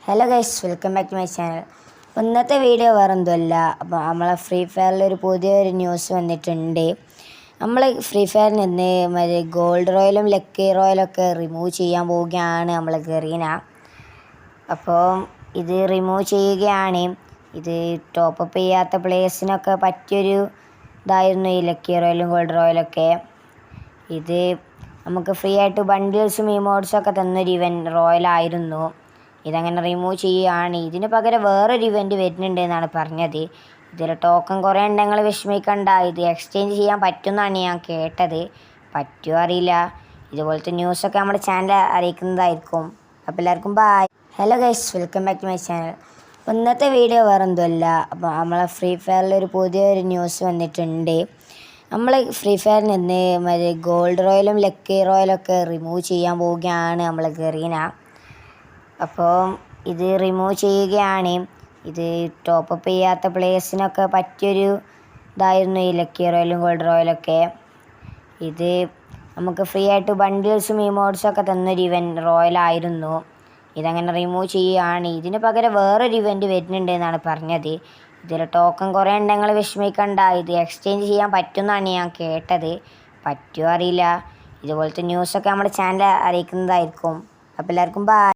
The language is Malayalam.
Hello guys, welcome back to my channel. ഇന്നത്തെ വീഡിയോ വേറൊന്നുമല്ല. അപ്പോൾ നമ്മളെ ഫ്രീ ഫയറിലൊരു പുതിയൊരു ന്യൂസ് വന്നിട്ടുണ്ട്. നമ്മൾ ഫ്രീ ഫയറിൽ നിന്ന് മറ്റേ ഗോൾഡ് റോയലും ലക്കി റോയലൊക്കെ റിമൂവ് ചെയ്യാൻ പോവുകയാണ് നമ്മൾ ഗറീന. അപ്പോൾ ഇത് റിമൂവ് ചെയ്യുകയാണ്. ഇത് ടോപ്പപ്പ് ചെയ്യാത്ത പ്ലേയേഴ്സിനൊക്കെ പറ്റിയൊരു ഇതായിരുന്നു ഈ ലക്കി റോയലും ഗോൾഡ് റോയലൊക്കെ. ഇത് നമുക്ക് ഫ്രീ ആയിട്ട് ബണ്ടിൽസും ഇമോട്ട്സൊക്കെ തന്നൊരു റോയലായിരുന്നു. ഇതങ്ങനെ റിമൂവ് ചെയ്യുകയാണ്. ഇതിന് പകരം വേറൊരു ഇവൻറ്റ് വരുന്നുണ്ട് എന്നാണ് പറഞ്ഞത്. ഇതിൽ ടോക്കൺ കുറേ ഉണ്ടെങ്കിൽ വിഷമിക്കണ്ട, ഇത് എക്സ്ചേഞ്ച് ചെയ്യാൻ പറ്റുമെന്നാണ് ഞാൻ കേട്ടത്. പറ്റുമോ അറിയില്ല. ഇതുപോലത്തെ ന്യൂസൊക്കെ നമ്മുടെ ചാനൽ അറിയിക്കുന്നതായിരിക്കും. അപ്പോൾ എല്ലാവർക്കും bye. Hello guys, welcome back to my channel. ഇന്നത്തെ വീഡിയോ വേറൊന്നുമല്ല. അപ്പോൾ നമ്മളെ ഫ്രീ ഫയറിലൊരു പുതിയൊരു ന്യൂസ് വന്നിട്ടുണ്ട്. നമ്മൾ ഫ്രീ ഫയറിൽ നിന്ന് മറ്റേ ഗോൾഡ് റോയലും ലക്കി റോയലൊക്കെ റിമൂവ് ചെയ്യാൻ പോവുകയാണ് നമ്മൾ ഗറീന. അപ്പോൾ ഇത് റിമൂവ് ചെയ്യുകയാണ്. ഇത് ടോപ്പപ്പ് ചെയ്യാത്ത പ്ലേയേഴ്സിനൊക്കെ പറ്റിയൊരു ഇതായിരുന്നു ഈ ലക്കി റോയലും ഗോൾഡ് റോയലൊക്കെ. ഇത് നമുക്ക് ഫ്രീ ആയിട്ട് ബണ്ടിൽസും ഇമോട്ട്സൊക്കെ തന്നൊരു റോയലായിരുന്നു. ഇതങ്ങനെ റിമൂവ് ചെയ്യുകയാണ്. ഇതിന് പകരം വേറൊരു ഇവൻറ്റ് വരുന്നുണ്ട് എന്നാണ് പറഞ്ഞത്. ഇതിൽ ടോക്കൺ കുറേ ഉണ്ടെങ്കിൽ വിഷമിക്കണ്ട, ഇത് എക്സ്ചേഞ്ച് ചെയ്യാൻ പറ്റുമെന്നാണ് ഞാൻ കേട്ടത്. പറ്റുമോ അറിയില്ല. ഇതുപോലത്തെ ന്യൂസൊക്കെ നമ്മുടെ ചാനൽ അറിയിക്കുന്നതായിരിക്കും. അപ്പോൾ എല്ലാവർക്കും ബായ്.